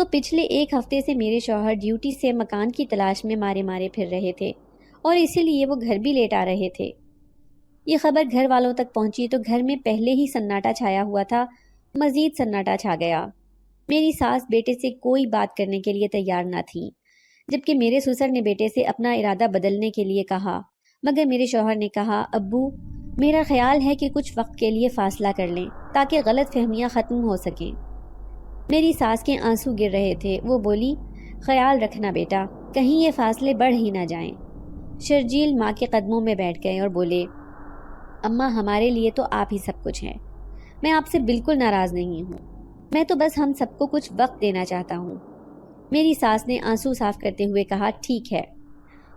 تو پچھلے 1 ہفتے سے میرے شوہر ڈیوٹی سے مکان کی تلاش میں مارے مارے پھر رہے تھے اور اسی لیے وہ گھر بھی لیٹ آ رہے تھے۔ یہ خبر گھر والوں تک پہنچی تو گھر میں پہلے ہی سناٹا چھایا ہوا تھا، مزید سناٹا چھا گیا۔ میری ساس بیٹے سے کوئی بات کرنے کے لیے تیار نہ تھی، جبکہ میرے سسر نے بیٹے سے اپنا ارادہ بدلنے کے لیے کہا، مگر میرے شوہر نے کہا، ابو میرا خیال ہے کہ کچھ وقت کے لیے فاصلہ کر لیں تاکہ غلط فہمیاں ختم ہو سکیں۔ میری ساس کے آنسو گر رہے تھے۔ وہ بولی، خیال رکھنا بیٹا، کہیں یہ فاصلے بڑھ ہی نہ جائیں۔ شرجیل ماں کے قدموں میں بیٹھ گئے اور بولے، اماں ہمارے لیے تو آپ ہی سب کچھ ہیں، میں آپ سے بالکل ناراض نہیں ہوں، میں تو بس ہم سب کو کچھ وقت دینا چاہتا ہوں۔ میری ساس نے آنسو صاف کرتے ہوئے کہا، ٹھیک ہے،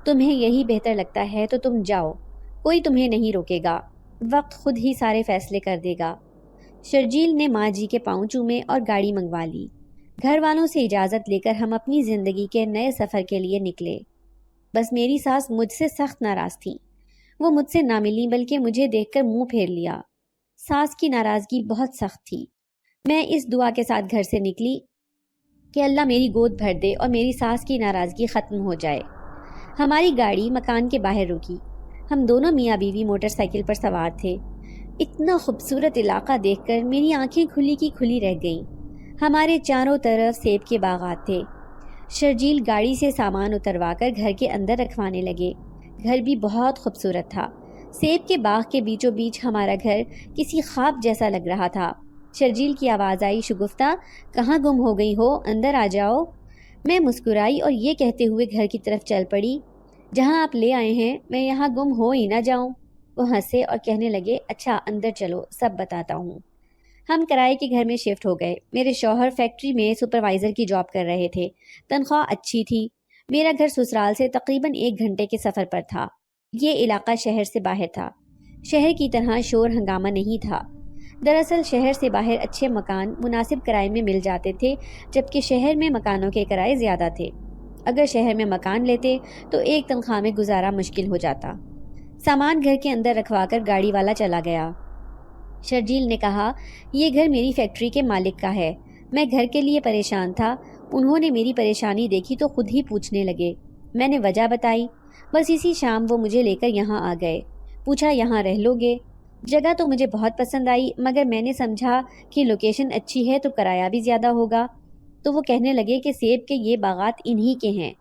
تمہیں یہی بہتر لگتا ہے تو تم جاؤ، کوئی تمہیں نہیں روکے گا، وقت خود ہی سارے فیصلے کر دے گا۔ شرجیل نے ماں جی کے پاؤں چومے اور گاڑی منگوا لی۔ گھر والوں سے اجازت لے کر ہم اپنی زندگی کے نئے سفر کے لیے نکلے۔ بس میری ساس مجھ سے سخت ناراض تھی۔ وہ مجھ سے نہ ملی بلکہ مجھے دیکھ کر منہ پھیر لیا۔ ساس کی ناراضگی بہت سخت تھی۔ میں اس دعا کے ساتھ گھر سے نکلی کہ اللہ میری گود بھر دے اور میری ساس کی ناراضگی ختم ہو جائے۔ ہماری گاڑی مکان کے باہر رکی۔ ہم دونوں میاں بیوی موٹر سائیکل پر سوار تھے۔ اتنا خوبصورت علاقہ دیکھ کر میری آنکھیں کھلی کی کھلی رہ گئیں۔ ہمارے چاروں طرف سیب کے باغات تھے۔ شرجیل گاڑی سے سامان اتروا کر گھر کے اندر رکھوانے لگے۔ گھر بھی بہت خوبصورت تھا۔ سیب کے باغ کے بیچوں بیچ ہمارا گھر کسی خواب جیسا لگ رہا تھا۔ شرجیل کی آواز آئی، شگفتہ کہاں گم ہو گئی ہو، اندر آ جاؤ۔ میں مسکرائی اور یہ کہتے ہوئے گھر کی طرف چل پڑی، جہاں آپ لے آئے ہیں میں یہاں گم ہو ہی نہ جاؤں۔ وہ ہنسے اور کہنے لگے، اچھا اندر چلو، سب بتاتا ہوں۔ ہم کرائے کے گھر میں شفٹ ہو گئے۔ میرے شوہر فیکٹری میں سپروائزر کی جاب کر رہے تھے۔ تنخواہ اچھی تھی۔ میرا گھر سسرال سے تقریباً 1 گھنٹے کے سفر پر تھا۔ یہ علاقہ شہر سے باہر تھا۔ شہر کی طرح شور ہنگامہ نہیں تھا۔ دراصل شہر سے باہر اچھے مکان مناسب کرائے میں مل جاتے تھے، جبکہ شہر میں مکانوں کے کرائے زیادہ تھے۔ اگر شہر میں مکان لیتے تو ایک تنخواہ میں گزارا مشکل ہو جاتا۔ سامان گھر کے اندر رکھوا کر گاڑی والا چلا گیا۔ شرجیل نے کہا، یہ گھر میری فیکٹری کے مالک کا ہے۔ میں گھر کے لیے پریشان تھا۔ انہوں نے میری پریشانی دیکھی تو خود ہی پوچھنے لگے۔ میں نے وجہ بتائی۔ بس اسی شام وہ مجھے لے کر یہاں آ گئے۔ پوچھا، یہاں رہ لو گے؟ جگہ تو مجھے بہت پسند آئی، مگر میں نے سمجھا کہ لوکیشن اچھی ہے تو کرایہ بھی زیادہ ہوگا۔ تو وہ کہنے لگے کہ سیب کے یہ باغات انہی کے ہیں،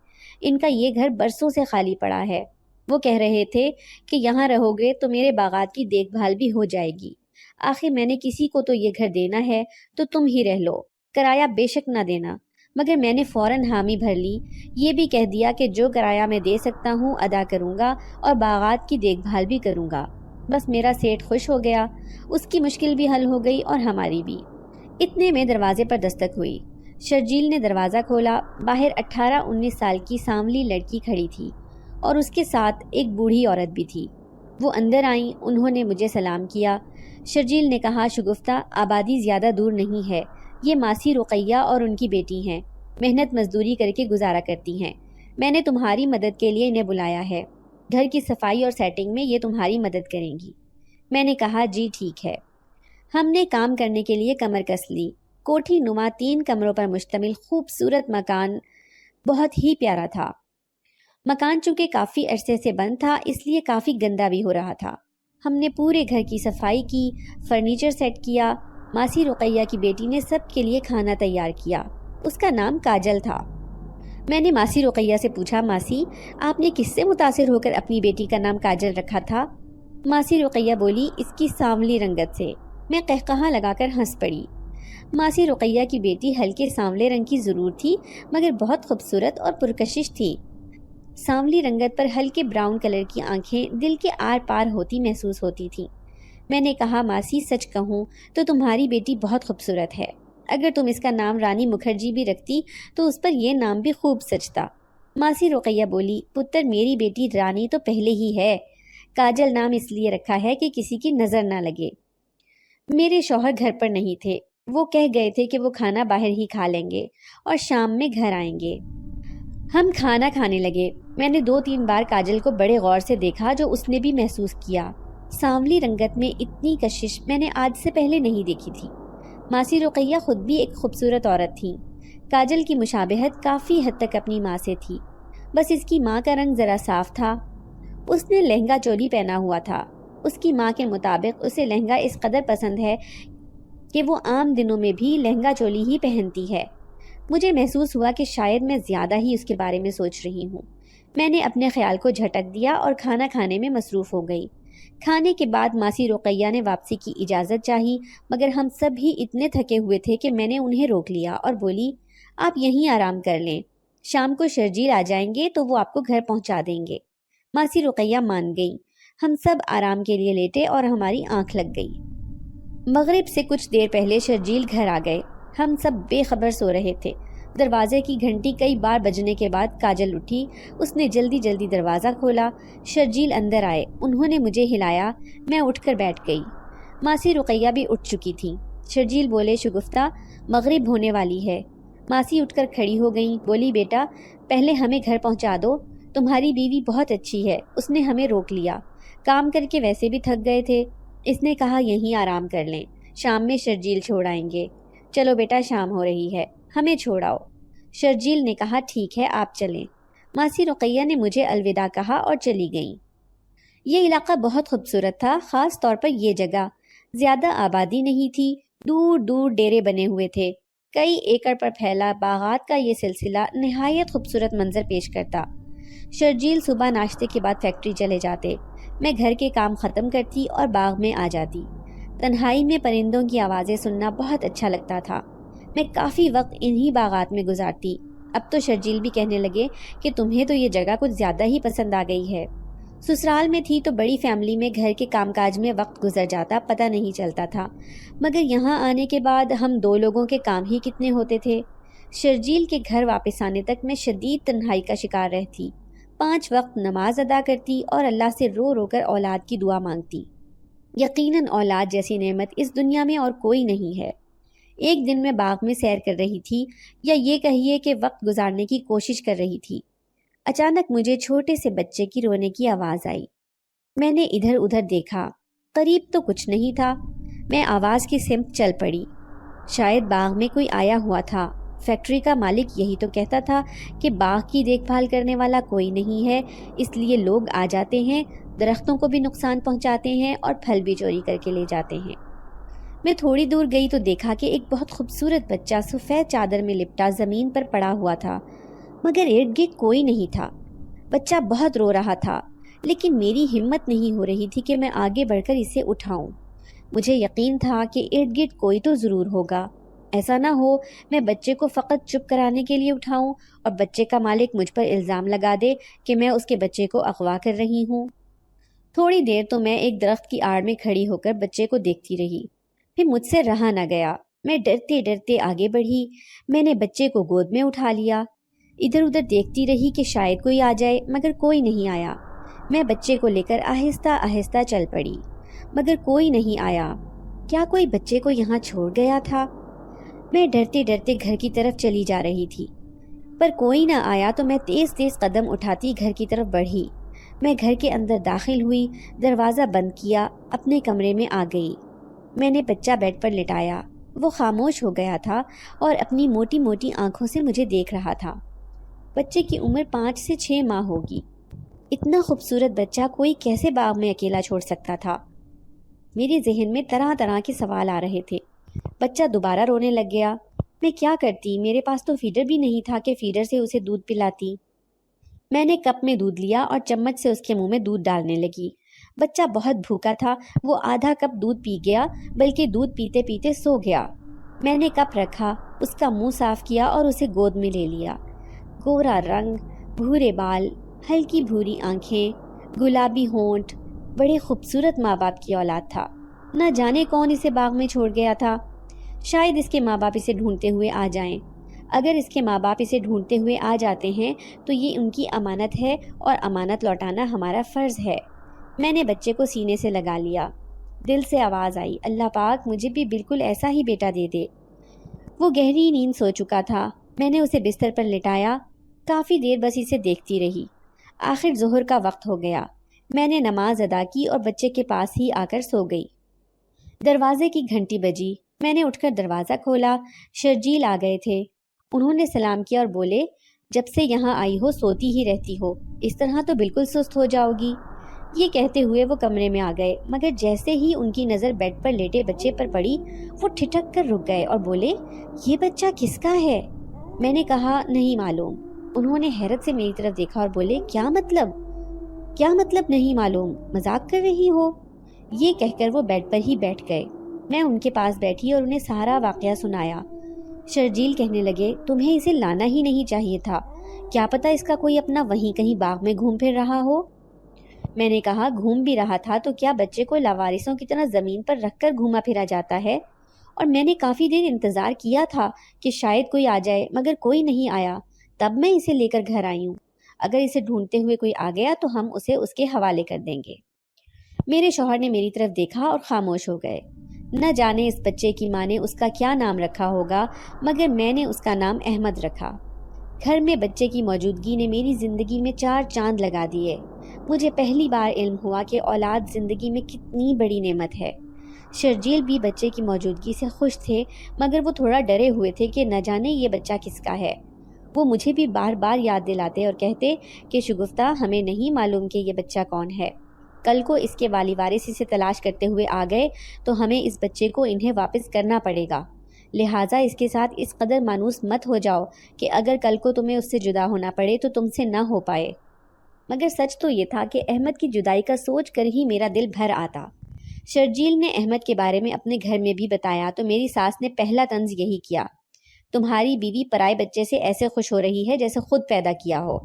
ان کا یہ گھر برسوں سے خالی پڑا ہے۔ وہ کہہ رہے تھے کہ یہاں رہو گے تو میرے باغات کی دیکھ بھال بھی ہو جائے گی۔ آخر میں نے کسی کو تو یہ گھر دینا ہے تو تم ہی رہ لو، کرایہ بے شک نہ دینا۔ مگر میں نے فوراً حامی بھر لی، یہ بھی کہہ دیا کہ جو کرایہ میں دے سکتا ہوں ادا کروں گا اور باغات کی دیکھ بھال بھی کروں گا۔ بس میرا سیٹ خوش ہو گیا، اس کی مشکل بھی حل ہو گئی اور ہماری بھی۔ اتنے میں دروازے پر دستک ہوئی۔ شرجیل نے دروازہ کھولا۔ باہر 18-19 سال کی سانولی لڑکی کھڑی تھی اور اس کے ساتھ ایک بوڑھی عورت بھی تھی۔ وہ اندر آئیں، انہوں نے مجھے سلام کیا۔ شرجیل نے کہا، شگفتہ آبادی زیادہ دور نہیں ہے، یہ ماسی رقیہ اور ان کی بیٹی ہیں، محنت مزدوری کر کے گزارا کرتی ہیں۔ میں نے تمہاری مدد کے لیے انہیں بلایا ہے، گھر کی صفائی اور سیٹنگ میں یہ تمہاری مدد کریں گی۔ میں نے کہا، جی ٹھیک ہے۔ ہم نے کام کرنے کے لیے کمر کس لی۔ کوٹھی نما 3 کمروں پر مشتمل خوبصورت مکان بہت ہی پیارا تھا۔ مکان چونکہ کافی عرصے سے بند تھا اس لیے کافی گندا بھی ہو رہا تھا۔ ہم نے پورے گھر کی صفائی کی، فرنیچر سیٹ کیا۔ ماسی رقیہ کی بیٹی نے سب کے لیے کھانا تیار کیا۔ اس کا نام کاجل تھا۔ میں نے ماسی رقیہ سے پوچھا، ماسی آپ نے کس سے متاثر ہو کر اپنی بیٹی کا نام کاجل رکھا تھا؟ ماسی رقیہ بولی، اس کی سانولی رنگت سے۔ میں قہقہا لگا کر ہنس پڑی۔ ماسی رقیہ کی بیٹی ہلکے سانولے رنگ کی ضرور تھی مگر بہت خوبصورت اور پرکشش تھی۔ سانولی رنگت پر ہلکے براؤن کلر کی آنکھیں دل کے آر پار ہوتی محسوس ہوتی تھیں۔ میں نے کہا، ماسی سچ کہوں تو تمہاری بیٹی بہت خوبصورت ہے۔ اگر تم اس کا نام رانی مکھرجی بھی رکھتی تو اس پر یہ نام بھی خوب سجتا۔ ماسی رقیہ بولی، پتر میری بیٹی رانی تو پہلے ہی ہے، کاجل نام اس لیے رکھا ہے کہ کسی کی نظر نہ لگے۔ میرے شوہر گھر پر نہیں تھے، وہ کہہ گئے تھے کہ وہ کھانا باہر ہی کھا لیں گے اور شام میں گھر آئیں گے۔ ہم کھانا کھانے لگے۔ میں نے 2-3 بار کاجل کو بڑے غور سے دیکھا جو اس نے بھی محسوس کیا۔ سانولی رنگت میں اتنی کشش میں نے آج سے پہلے نہیں دیکھی تھی۔ ماسی رقیہ خود بھی ایک خوبصورت عورت تھیں۔ کاجل کی مشابہت کافی حد تک اپنی ماں سے تھی، بس اس کی ماں کا رنگ ذرا صاف تھا۔ اس نے لہنگا چولی پہنا ہوا تھا۔ اس کی ماں کے مطابق اسے لہنگا اس قدر پسند ہے کہ وہ عام دنوں میں بھی لہنگا چولی ہی پہنتی ہے۔ مجھے محسوس ہوا کہ شاید میں زیادہ ہی اس کے بارے میں سوچ رہی ہوں۔ میں نے اپنے خیال کو جھٹک دیا اور کھانا کھانے میں مصروف ہو گئی۔ کھانے کے بعد ماسی رقیہ نے واپسی کی اجازت چاہی، مگر ہم سب ہی اتنے تھکے ہوئے تھے کہ میں نے انہیں روک لیا اور بولی، آپ یہیں آرام کر لیں، شام کو شرجیل آ جائیں گے تو وہ آپ کو گھر پہنچا دیں گے۔ ماسی رقیہ مان گئی۔ ہم سب آرام کے لیے لیٹے اور ہماری آنکھ لگ گئی۔ مغرب سے کچھ دیر پہلے شرجیل گھر آ گئے۔ ہم سب بے خبر سو رہے تھے۔ دروازے کی گھنٹی کئی بار بجنے کے بعد کاجل اٹھی۔ اس نے جلدی جلدی دروازہ کھولا۔ شرجیل اندر آئے۔ انہوں نے مجھے ہلایا۔ میں اٹھ کر بیٹھ گئی۔ ماسی رقیہ بھی اٹھ چکی تھی۔ شرجیل بولے، شگفتہ، مغرب ہونے والی ہے۔ ماسی اٹھ کر کھڑی ہو گئیں۔ بولی، بیٹا پہلے ہمیں گھر پہنچا دو، تمہاری بیوی بہت اچھی ہے، اس نے ہمیں روک لیا، کام کر کے ویسے بھی تھک گئے تھے، اس نے کہا یہیں آرام کر لیں، شام میں شرجیل چھوڑ آئیں گے۔ چلو بیٹا، شام ہو رہی ہے، ہمیں چھوڑاؤ۔ شرجیل نے کہا، ٹھیک ہے، آپ چلیں۔ ماسی رقیہ نے مجھے الوداع کہا اور چلی گئیں۔ یہ علاقہ بہت خوبصورت تھا، خاص طور پر یہ جگہ۔ زیادہ آبادی نہیں تھی، دور دور ڈیرے بنے ہوئے تھے۔ کئی ایکڑ پر پھیلا باغات کا یہ سلسلہ نہایت خوبصورت منظر پیش کرتا۔ شرجیل صبح ناشتے کے بعد فیکٹری چلے جاتے، میں گھر کے کام ختم کرتی اور باغ میں آ جاتی۔ تنہائی میں پرندوں کی آوازیں سننا بہت اچھا لگتا تھا۔ میں کافی وقت انہی باغات میں گزارتی۔ اب تو شرجیل بھی کہنے لگے کہ تمہیں تو یہ جگہ کچھ زیادہ ہی پسند آ گئی ہے۔ سسرال میں تھی تو بڑی فیملی میں گھر کے کام کاج میں وقت گزر جاتا، پتہ نہیں چلتا تھا، مگر یہاں آنے کے بعد ہم دو لوگوں کے کام ہی کتنے ہوتے تھے۔ شرجیل کے گھر واپس آنے تک میں شدید تنہائی کا شکار رہتی۔ 5 وقت نماز ادا کرتی اور اللہ سے رو رو کر اولاد کی دعا مانگتی۔ یقیناً اولاد جیسی نعمت اس دنیا میں اور کوئی نہیں ہے۔ ایک دن میں باغ میں سیر کر رہی تھی، یا یہ کہیے کہ وقت گزارنے کی کوشش کر رہی تھی۔ اچانک مجھے چھوٹے سے بچے کی رونے کی آواز آئی۔ میں نے ادھر ادھر دیکھا، قریب تو کچھ نہیں تھا۔ میں آواز کی سمت چل پڑی۔ شاید باغ میں کوئی آیا ہوا تھا۔ فیکٹری کا مالک یہی تو کہتا تھا کہ باغ کی دیکھ بھال کرنے والا کوئی نہیں ہے، اس لیے لوگ آ جاتے ہیں، درختوں کو بھی نقصان پہنچاتے ہیں اور پھل بھی چوری کر کے لے جاتے ہیں۔ میں تھوڑی دور گئی تو دیکھا کہ ایک بہت خوبصورت بچہ سفید چادر میں لپٹا زمین پر پڑا ہوا تھا، مگر ارد گرد کوئی نہیں تھا۔ بچہ بہت رو رہا تھا، لیکن میری ہمت نہیں ہو رہی تھی کہ میں آگے بڑھ کر اسے اٹھاؤں۔ مجھے یقین تھا کہ ارد گرد کوئی تو ضرور ہوگا، ایسا نہ ہو میں بچے کو فقط چپ کرانے کے لیے اٹھاؤں اور بچے کا مالک مجھ پر الزام لگا دے کہ میں اس کے بچے کو اغوا کر رہی ہوں۔ تھوڑی دیر تو میں ایک درخت کی آڑ میں کھڑی ہو کر بچے کو دیکھتی رہی، پھر مجھ سے رہا نہ گیا۔ میں ڈرتے ڈرتے آگے بڑھی۔ میں نے بچے کو گود میں اٹھا لیا۔ ادھر ادھر دیکھتی رہی کہ شاید کوئی آ جائے، مگر کوئی نہیں آیا۔ میں بچے کو لے کر آہستہ آہستہ چل پڑی، مگر کوئی نہیں آیا۔ کیا کوئی بچے کو یہاں چھوڑ گیا تھا؟ میں ڈرتے ڈرتے گھر کی طرف چلی جا رہی تھی، پر کوئی نہ آیا تو میں تیز تیز قدم اٹھاتی گھر کی طرف بڑھی۔ میں گھر کے اندر داخل ہوئی، دروازہ بند کیا، اپنے کمرے میں آ گئی۔ میں نے بچہ بیڈ پر لٹایا۔ وہ خاموش ہو گیا تھا اور اپنی موٹی موٹی آنکھوں سے مجھے دیکھ رہا تھا۔ بچے کی عمر 5 سے 6 ماہ ہوگی۔ اتنا خوبصورت بچہ کوئی کیسے باغ میں اکیلا چھوڑ سکتا تھا؟ میرے ذہن میں طرح طرح کے سوال آ رہے تھے۔ بچہ دوبارہ رونے لگ گیا۔ میں کیا کرتی؟ میرے پاس تو فیڈر بھی نہیں تھا کہ فیڈر سے اسے دودھ پلاتی۔ میں نے کپ میں دودھ لیا اور چمچ سے اس کے منہ میں دودھ ڈالنے لگی۔ بچہ بہت بھوکا تھا، وہ آدھا کپ دودھ پی گیا، بلکہ دودھ پیتے پیتے سو گیا۔ میں نے کپ رکھا، اس کا منہ صاف کیا اور اسے گود میں لے لیا۔ گورا رنگ، بھورے بال، ہلکی بھوری آنکھیں، گلابی ہونٹ، بڑے خوبصورت ماں باپ کی اولاد تھا۔ نہ جانے کون اسے باغ میں چھوڑ گیا تھا۔ شاید اس کے ماں باپ اسے ڈھونڈتے ہوئے آ جائیں۔ اگر اس کے ماں باپ اسے ڈھونڈتے ہوئے آ جاتے ہیں تو یہ ان کی امانت ہے اور امانت لوٹانا ہمارا فرض ہے۔ میں نے بچے کو سینے سے لگا لیا۔ دل سے آواز آئی، اللہ پاک مجھے بھی بالکل ایسا ہی بیٹا دے دے۔ وہ گہری نیند سو چکا تھا۔ میں نے اسے بستر پر لٹایا، کافی دیر بس اسے دیکھتی رہی۔ آخر ظہر کا وقت ہو گیا۔ میں نے نماز ادا کی اور بچے کے پاس ہی آ کر سو گئی۔ دروازے کی گھنٹی بجی۔ میں نے اٹھ کر دروازہ کھولا۔ شرجیل آ گئے تھے۔ انہوں نے سلام کیا اور بولے جب سے یہاں آئی ہو سوتی ہی رہتی ہو، اس طرح تو بالکل سست ہو جاؤ گی۔ یہ کہتے ہوئے وہ کمرے میں آ گئے، مگر جیسے ہی ان کی نظر بیڈ پر لیٹے بچے پر پڑی وہ ٹھٹک کر رک گئے اور بولے یہ بچہ کس کا ہے؟ میں نے کہا نہیں معلوم۔ انہوں نے حیرت سے میری طرف دیکھا اور بولے کیا مطلب نہیں معلوم، مذاق کر رہی ہو؟ یہ کہہ کر وہ بیڈ پر ہی بیٹھ گئے۔ میں ان کے پاس بیٹھی اور انہیں سارا واقعہ سنایا۔ شرجیل کہنے لگے تمہیں اسے لانا ہی نہیں چاہیے تھا، کیا پتہ اس کا کوئی اپنا وہیں کہیں باغ میں گھوم پھر رہا ہو۔ میں نے کہا گھوم بھی رہا تھا تو کیا بچے کو لاوارثوں کی طرح زمین پر رکھ کر گھوما پھرا جاتا ہے؟ اور میں نے کافی دیر انتظار کیا تھا کہ شاید کوئی آ جائے، مگر کوئی نہیں آیا، تب میں اسے لے کر گھر آئی ہوں۔ اگر اسے ڈھونڈتے ہوئے کوئی آ گیا تو ہم اسے اس کے حوالے کر دیں گے۔ میرے شوہر نے میری طرف دیکھا اور خاموش ہو گئے۔ نہ جانے اس بچے کی ماں نے اس کا کیا نام رکھا ہوگا، مگر میں نے اس کا نام احمد رکھا۔ گھر میں بچے کی موجودگی نے میری زندگی میں 4 چاند لگا دیے۔ مجھے پہلی بار علم ہوا کہ اولاد زندگی میں کتنی بڑی نعمت ہے۔ شرجیل بھی بچے کی موجودگی سے خوش تھے، مگر وہ تھوڑا ڈرے ہوئے تھے کہ نہ جانے یہ بچہ کس کا ہے۔ وہ مجھے بھی بار بار یاد دلاتے اور کہتے کہ شگفتہ ہمیں نہیں معلوم کہ یہ بچہ کون ہے، کل کو اس کے والی وارث اسے تلاش کرتے ہوئے آ گئے تو ہمیں اس بچے کو انہیں واپس کرنا پڑے گا، لہٰذا اس کے ساتھ اس قدر مانوس مت ہو جاؤ کہ اگر کل کو تمہیں اس سے جدا ہونا پڑے تو تم سے نہ ہو پائے۔ مگر سچ تو یہ تھا کہ احمد کی جدائی کا سوچ کر ہی میرا دل بھر آتا۔ شرجیل نے احمد کے بارے میں اپنے گھر میں بھی بتایا تو میری ساس نے پہلا طنز یہی کیا، تمہاری بیوی پرائے بچے سے ایسے خوش ہو رہی ہے جیسے خود پیدا کیا ہو،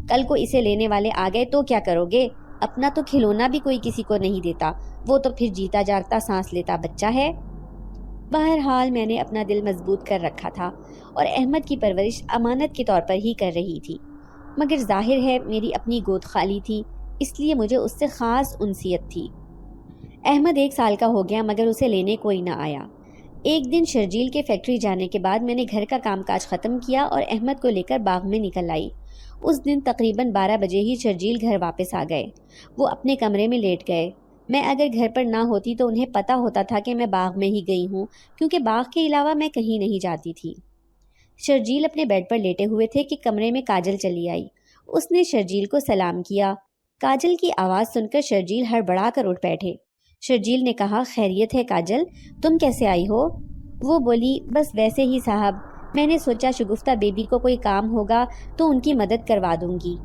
کل کو اسے لینے والے آ گئے تو کیا کرو گے؟ اپنا تو کھلونا بھی کوئی کسی کو نہیں دیتا، وہ تو پھر جیتا جاگتا سانس لیتا بچہ ہے۔ بہرحال میں نے اپنا دل مضبوط کر رکھا تھا اور احمد کی پرورش امانت کے طور پر ہی کر رہی تھی، مگر ظاہر ہے میری اپنی گود خالی تھی، اس لیے مجھے اس سے خاص انسیت تھی۔ احمد 1 سال کا ہو گیا مگر اسے لینے کوئی نہ آیا۔ ایک دن شرجیل کے فیکٹری جانے کے بعد میں نے گھر کا کام کاج ختم کیا اور احمد کو لے کر باغ میں نکل آئی۔ اس دن تقریباً 12 بجے ہی شرجیل گھر واپس آ گئے۔ وہ اپنے کمرے میں لیٹ گئے۔ میں اگر گھر پر نہ ہوتی تو انہیں پتہ ہوتا تھا کہ میں باغ میں ہی گئی ہوں، کیونکہ باغ کے علاوہ میں کہیں نہیں جاتی تھی۔ شرجیل اپنے بیڈ پر لیٹے ہوئے تھے کہ کمرے میں کاجل چلی آئی۔ اس نے شرجیل کو سلام کیا۔ کاجل کی آواز سن کر شرجیل ہڑبڑا کر اٹھ بیٹھے۔ شرجیل نے کہا خیریت ہے کاجل، تم کیسے آئی ہو؟ وہ بولی بس ویسے ہی صاحب، میں نے سوچا شگفتہ بیبی کو کوئی کام ہوگا تو ان کی مدد کروا دوں گی۔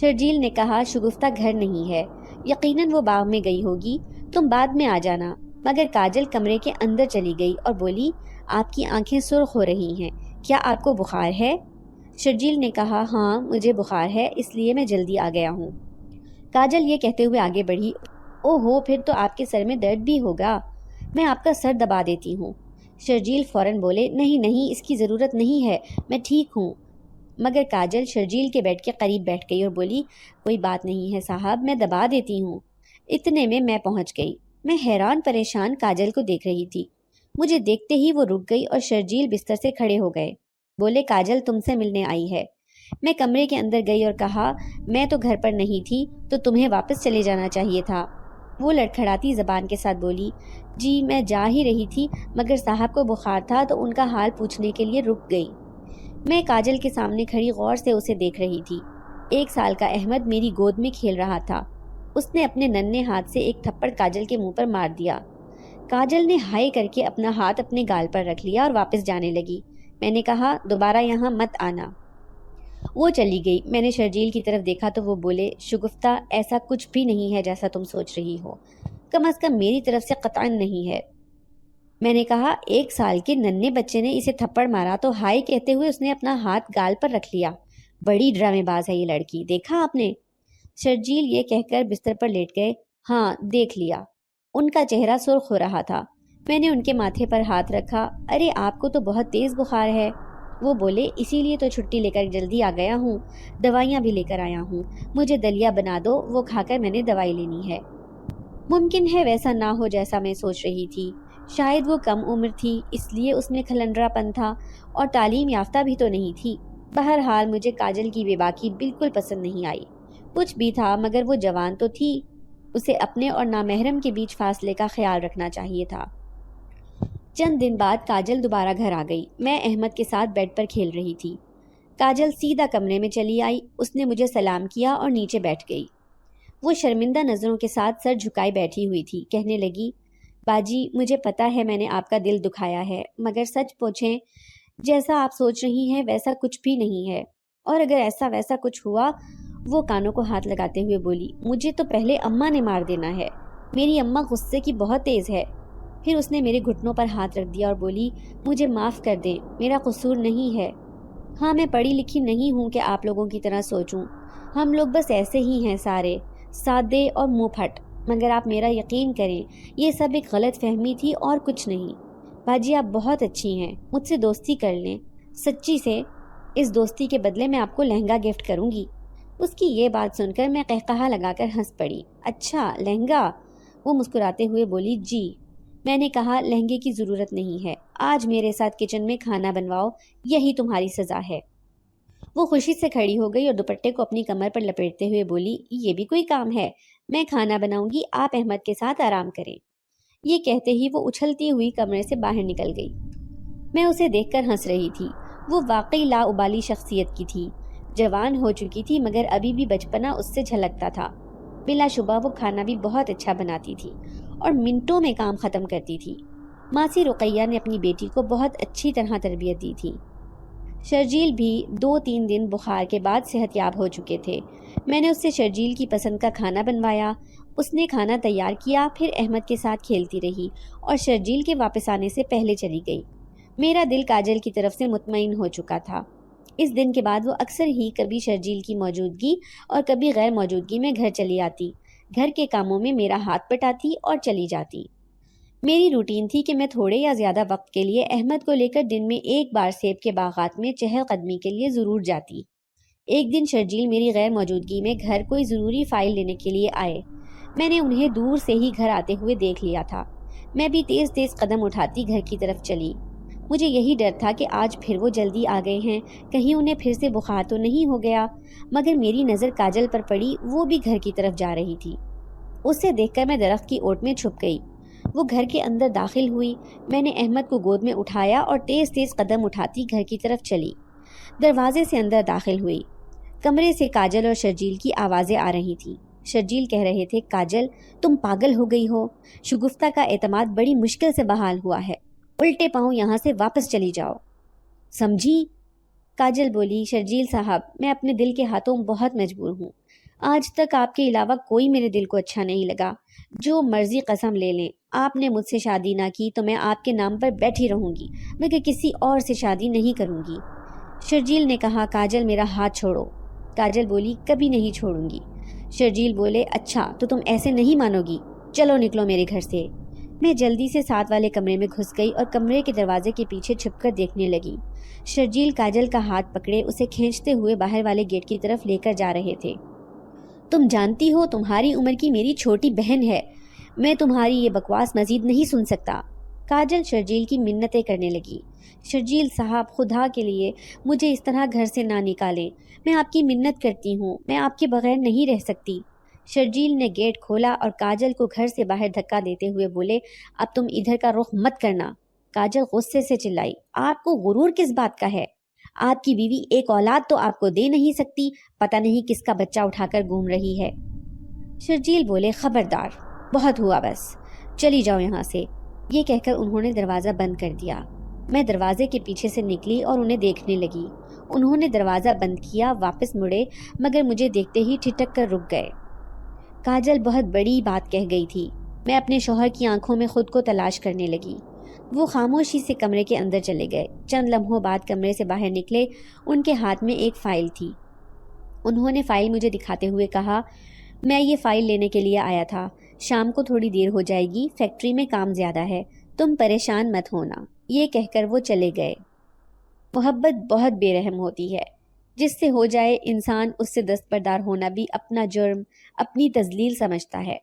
شرجیل نے کہا شگفتہ گھر نہیں ہے، یقیناً وہ باغ میں گئی ہوگی، تم بعد میں آ جانا۔ مگر کاجل کمرے کے اندر چلی گئی اور بولی آپ کی آنکھیں سرخ ہو رہی ہیں، کیا آپ کو بخار ہے؟ شرجیل نے کہا ہاں مجھے بخار ہے، اس لیے میں جلدی آ گیا ہوں۔ کاجل یہ کہتے ہوئے آگے بڑھی، او ہو پھر تو آپ کے سر میں درد بھی ہوگا، میں آپ کا سر دبا دیتی ہوں۔ شرجیل فوراً بولے نہیں اس کی ضرورت نہیں ہے، میں ٹھیک ہوں۔ مگر کاجل شرجیل کے بیڈ کے قریب بیٹھ گئی اور بولی کوئی بات نہیں ہے صاحب، میں دبا دیتی ہوں۔ اتنے میں پہنچ گئی۔ میں حیران پریشان کاجل کو دیکھ رہی تھی۔ مجھے دیکھتے ہی وہ رک گئی اور شرجیل بستر سے کھڑے ہو گئے۔ بولے کاجل تم سے ملنے آئی ہے۔ میں کمرے کے اندر گئی اور کہا میں تو گھر پر نہیں تھی تو تمہیں واپس چلے جانا چاہیے تھا۔ وہ لڑکھڑاتی زبان کے ساتھ بولی جی میں جا ہی رہی تھی، مگر صاحب کو بخار تھا تو ان کا حال پوچھنے کے لیے رک گئی۔ میں کاجل کے سامنے کھڑی غور سے اسے دیکھ رہی تھی۔ 1 سال کا احمد میری گود میں کھیل رہا تھا۔ اس نے اپنے ننھے ہاتھ سے ایک تھپڑ کاجل کے منہ پر مار دیا۔ کاجل نے ہائے کر کے اپنا ہاتھ اپنے گال پر رکھ لیا اور واپس جانے لگی۔ میں نے کہا دوبارہ یہاں مت آنا۔ وہ چلی گئی۔ میں نے شرجیل کی طرف دیکھا تو وہ بولے شگفتہ ایسا کچھ بھی نہیں ہے جیسا تم سوچ رہی ہو، کم از کم میری طرف سے قطعاً نہیں ہے۔ میں نے کہا 1 سال کے ننھے بچے نے اسے تھپڑ مارا تو ہائے کہتے ہوئے اس نے اپنا ہاتھ گال پر رکھ لیا، بڑی ڈرامے باز ہے یہ لڑکی، دیکھا آپ نے؟ شرجیل یہ کہہ کر بستر پر لیٹ گئے۔ ہاں دیکھ لیا۔ ان کا چہرہ سرخ ہو رہا تھا۔ میں نے ان کے ماتھے پر ہاتھ رکھا۔ ارے آپ کو تو بہت تیز بخار ہے۔ وہ بولے اسی لیے تو چھٹی لے کر جلدی آ گیا ہوں، دوائیاں بھی لے کر آیا ہوں، مجھے دلیا بنا دو، وہ کھا کر میں نے دوائی لینی ہے۔ ممکن ہے ویسا نہ ہو جیسا میں سوچ رہی تھی، شاید وہ کم عمر تھی اس لیے اس میں کھلنڈرا پن تھا، اور تعلیم یافتہ بھی تو نہیں تھی۔ بہرحال مجھے کاجل کی بے باکی بالکل پسند نہیں آئی۔ کچھ بھی تھا مگر وہ جوان تو تھی، اسے اپنے اور نامحرم کے بیچ فاصلے کا خیال رکھنا چاہیے تھا۔ چند دن بعد کاجل دوبارہ گھر آ گئی۔ میں احمد کے ساتھ بیڈ پر کھیل رہی تھی۔ کاجل سیدھا کمرے میں چلی آئی۔ اس نے مجھے سلام کیا اور نیچے بیٹھ گئی۔ وہ شرمندہ نظروں کے ساتھ سر جھکائے بیٹھی ہوئی تھی۔ کہنے لگی، باجی مجھے پتا ہے میں نے آپ کا دل دکھایا ہے، مگر سچ پوچھیں جیسا آپ سوچ رہی ہیں ویسا کچھ بھی نہیں ہے، اور اگر ایسا ویسا کچھ ہوا۔ وہ کانوں کو ہاتھ لگاتے ہوئے بولی، مجھے تو پہلے اماں نے مار دینا ہے، میری اماں غصے کی بہت تیز ہے۔ پھر اس نے میرے گھٹنوں پر ہاتھ رکھ دیا اور بولی، مجھے معاف کر دیں، میرا قصور نہیں ہے۔ ہاں میں پڑھی لکھی نہیں ہوں کہ آپ لوگوں کی طرح سوچوں، ہم لوگ بس ایسے ہی ہیں، سارے سادے اور منہ پھٹ، مگر آپ میرا یقین کریں یہ سب ایک غلط فہمی تھی اور کچھ نہیں۔ باجی آپ بہت اچھی ہیں، مجھ سے دوستی کر لیں، سچی سے، اس دوستی کے بدلے میں آپ کو لہنگا گفٹ کروں گی۔ اس کی یہ بات سن کر میں قہقہا لگا کر ہنس پڑی۔ اچھا لہنگا؟ وہ مسکراتے ہوئے بولی، جی۔ میں نے کہا، لہنگے کی ضرورت نہیں ہے، آج میرے ساتھ کچن میں کھانا بنواؤ، یہی تمہاری سزا ہے۔ وہ خوشی سے کھڑی ہو گئی اور دوپٹے کو اپنی کمر پر لپیٹتے ہوئے بولی، یہ بھی کوئی کام ہے، میں کھانا بناؤں گی، آپ احمد کے ساتھ آرام کریں۔ یہ کہتے ہی وہ اچھلتی ہوئی کمرے سے باہر نکل گئی۔ میں اسے دیکھ کر ہنس رہی تھی۔ وہ واقعی لا ابالی شخصیت کی تھی، جوان ہو چکی تھی مگر ابھی بھی بچپنا اس سے جھلکتا تھا۔ بلا شبہ وہ کھانا بھی بہت اچھا بناتی تھی اور منٹوں میں کام ختم کرتی تھی۔ ماسی رقیہ نے اپنی بیٹی کو بہت اچھی طرح تربیت دی تھی۔ شرجیل بھی 2-3 دن بخار کے بعد صحت یاب ہو چکے تھے۔ میں نے اس سے شرجیل کی پسند کا کھانا بنوایا، اس نے کھانا تیار کیا، پھر احمد کے ساتھ کھیلتی رہی اور شرجیل کے واپس آنے سے پہلے چلی گئی۔ میرا دل کاجل کی طرف سے مطمئن ہو چکا تھا۔ اس دن کے بعد وہ اکثر ہی کبھی شرجیل کی موجودگی اور کبھی غیر موجودگی میں گھر چلی آتی، گھر کے کاموں میں میرا ہاتھ پٹاتی اور چلی جاتی۔ میری روٹین تھی کہ میں تھوڑے یا زیادہ وقت کے لیے احمد کو لے کر دن میں ایک بار سیب کے باغات میں چہل قدمی کے لیے ضرور جاتی۔ ایک دن شرجیل میری غیر موجودگی میں گھر کوئی ضروری فائل لینے کے لیے آئے۔ میں نے انہیں دور سے ہی گھر آتے ہوئے دیکھ لیا تھا۔ میں بھی تیز تیز قدم اٹھاتی گھر کی طرف چلی۔ مجھے یہی ڈر تھا کہ آج پھر وہ جلدی آ گئے ہیں، کہیں انہیں پھر سے بخار تو نہیں ہو گیا، مگر میری نظر کاجل پر پڑی، وہ بھی گھر کی طرف جا رہی تھی۔ اسے دیکھ کر میں درخت کی اوٹ میں چھپ گئی۔ وہ گھر کے اندر داخل ہوئی۔ میں نے احمد کو گود میں اٹھایا اور تیز تیز قدم اٹھاتی گھر کی طرف چلی۔ دروازے سے اندر داخل ہوئی۔ کمرے سے کاجل اور شرجیل کی آوازیں آ رہی تھیں۔ شرجیل کہہ رہے تھے، کاجل تم پاگل ہو گئی ہو، شگفتہ کا اعتماد بڑی مشکل سے بحال ہوا ہے، الٹے پاؤں یہاں سے واپس چلی جاؤ، سمجھی؟ کاجل بولی، شرجیل صاحب میں اپنے دل کے ہاتھوں بہت مجبور ہوں، آج تک آپ کے علاوہ کوئی میرے دل کو اچھا نہیں لگا، جو مرضی قسم لے لیں، آپ نے مجھ سے شادی نہ کی تو میں آپ کے نام پر بیٹھی رہوں گی، مگر کسی اور سے شادی نہیں کروں گی۔ شرجیل نے کہا، کاجل میرا ہاتھ چھوڑو۔ کاجل بولی، کبھی نہیں چھوڑوں گی۔ شرجیل بولے، اچھا تو تم ایسے نہیں مانو گی، چلو نکلو میرے گھر سے۔ میں جلدی سے ساتھ والے کمرے میں گھس گئی اور کمرے کے دروازے کے پیچھے چھپ کر دیکھنے لگی۔ شرجیل کاجل کا ہاتھ پکڑے اسے کھینچتے ہوئے باہر والے گیٹ کی طرف لے کر جا رہے تھے۔ تم جانتی ہو تمہاری عمر کی میری چھوٹی بہن ہے، میں تمہاری یہ بکواس مزید نہیں سن سکتا۔ کاجل شرجیل کی منتیں کرنے لگی۔ شرجیل صاحب خدا کے لیے مجھے اس طرح گھر سے نہ نکالیں، میں آپ کی منت کرتی ہوں، میں آپ کے بغیر نہیں رہ سکتی۔ شرجیل نے گیٹ کھولا اور کاجل کو گھر سے باہر دھکا دیتے ہوئے بولے، اب تم ادھر کا رخ مت کرنا۔ کاجل غصے سے چلائی، آپ کو غرور کس بات کا ہے؟ آپ کی بیوی ایک اولاد تو آپ کو دے نہیں سکتی، پتہ نہیں کس کا بچہ اٹھا کر گھوم رہی ہے۔ شرجیل بولے، خبردار، بہت ہوا بس، چلی جاؤ یہاں سے۔ یہ کہہ کر انہوں نے دروازہ بند کر دیا۔ میں دروازے کے پیچھے سے نکلی اور انہیں دیکھنے لگی۔ انہوں نے دروازہ بند کیا، واپس مڑے، مگر مجھے دیکھتے ہی ٹھٹک کر رک گئے۔ کاجل بہت بڑی بات کہہ گئی تھی۔ میں اپنے شوہر کی آنکھوں میں خود کو تلاش کرنے لگی۔ وہ خاموشی سے کمرے کے اندر چلے گئے۔ چند لمحوں بعد کمرے سے باہر نکلے، ان کے ہاتھ میں ایک فائل تھی۔ انہوں نے فائل مجھے دکھاتے ہوئے کہا، میں یہ فائل لینے کے لیے آیا تھا، شام کو تھوڑی دیر ہو جائے گی، فیکٹری میں کام زیادہ ہے، تم پریشان مت ہونا۔ یہ کہہ کر وہ چلے گئے۔ محبت بہت بے رحم ہوتی ہے، جس سے ہو جائے انسان اس سے دستبردار ہونا بھی اپنا جرم، اپنی تذلیل سمجھتا ہے۔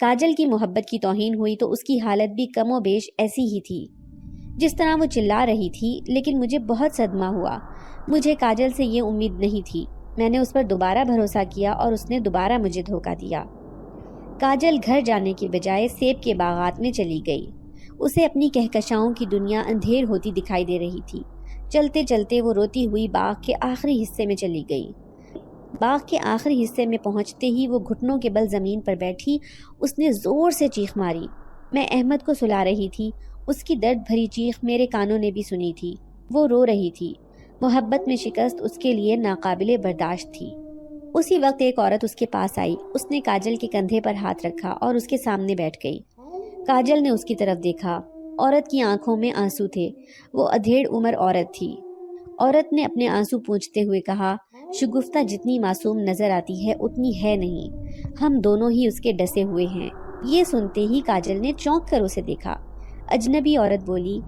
کاجل کی محبت کی توہین ہوئی تو اس کی حالت بھی کم و بیش ایسی ہی تھی، جس طرح وہ چلا رہی تھی، لیکن مجھے بہت صدمہ ہوا۔ مجھے کاجل سے یہ امید نہیں تھی۔ میں نے اس پر دوبارہ بھروسہ کیا اور اس نے دوبارہ مجھے دھوکہ دیا۔ کاجل گھر جانے کی بجائے سیب کے باغات میں چلی گئی۔ اسے اپنی کہکشاؤں کی دنیا اندھیر ہوتی دکھائی دے رہی تھی۔ چلتے چلتے وہ روتی ہوئی باغ کے آخری حصے میں چلی گئی۔ باغ کے آخری حصے میں پہنچتے ہی وہ گھٹنوں کے بل زمین پر بیٹھی۔ اس نے زور سے چیخ ماری۔ میں احمد کو سلا رہی تھی۔ اس کی درد بھری چیخ میرے کانوں نے بھی سنی تھی۔ وہ رو رہی تھی۔ محبت میں شکست اس کے لیے ناقابل برداشت تھی۔ اسی وقت ایک عورت اس کے پاس آئی۔ اس نے کاجل کے کندھے پر ہاتھ رکھا اور اس کے سامنے بیٹھ گئی۔ کاجل نے اس کی طرف دیکھا۔ عورت کی آنکھوں میں آنسو تھے۔ وہ ادھیڑ عمر عورت تھی۔ عورت نے اپنے آنسو پونچھتے ہوئے کہا، شگفتہ جتنی معصوم نظر آتی ہے اتنی ہے نہیں۔ ہم دونوں ہی اس کے ڈسے ہوئے ہیں۔ یہ سنتے ہی کاجل نے چونک کر اسے دیکھا۔ اجنبی عورت بولی،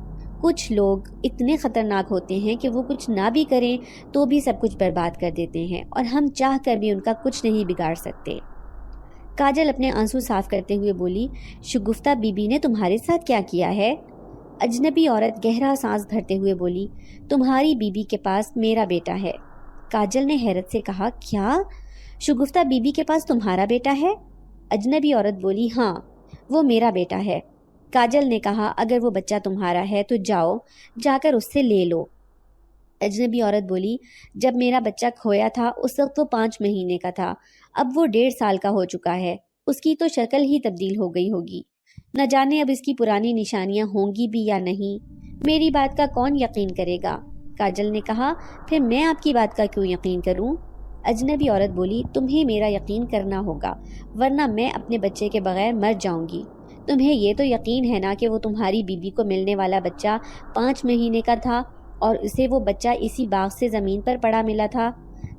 کچھ لوگ اتنے خطرناک ہوتے ہیں کہ وہ کچھ نہ بھی کریں تو بھی سب کچھ برباد کر دیتے ہیں، اور ہم چاہ کر بھی ان کا کچھ نہیں بگاڑ سکتے۔ کاجل اپنے آنسو صاف کرتے ہوئے بولی، شگفتہ بی بی نے تمہارے ساتھ کیا کیا ہے؟ اجنبی عورت گہرا سانس بھرتے ہوئے بولی، تمہاری بی بی کے پاس میرا بیٹا ہے۔ کاجل نے حیرت سے کہا، کیا؟ شگفتہ بی بی کے پاس تمہارا بیٹا ہے؟ اجنبی عورت بولی، ہاں، وہ میرا بیٹا ہے۔ کاجل نے کہا، اگر وہ بچہ تمہارا ہے تو جاؤ، جا کر اس سے لے لو۔ اجنبی عورت بولی، جب میرا بچہ کھویا تھا اس وقت وہ 5 مہینے کا تھا، اب وہ 1.5 سال کا ہو چکا ہے۔ اس کی تو شکل ہی تبدیل ہو گئی ہوگی، نہ جانے اب اس کی پرانی نشانیاں ہوں گی بھی یا نہیں۔ میری بات کا کون یقین کرے گا؟ کاجل نے کہا، پھر میں آپ کی بات کا کیوں یقین کروں؟ اجنبی عورت بولی، تمہیں میرا یقین کرنا ہوگا، ورنہ میں اپنے بچے کے بغیر مر جاؤں گی۔ تمہیں یہ تو یقین ہے نا کہ وہ تمہاری بیوی کو ملنے والا بچہ 5 مہینے کا تھا اور اسے وہ بچہ اسی باغ سے زمین پر پڑا ملا تھا؟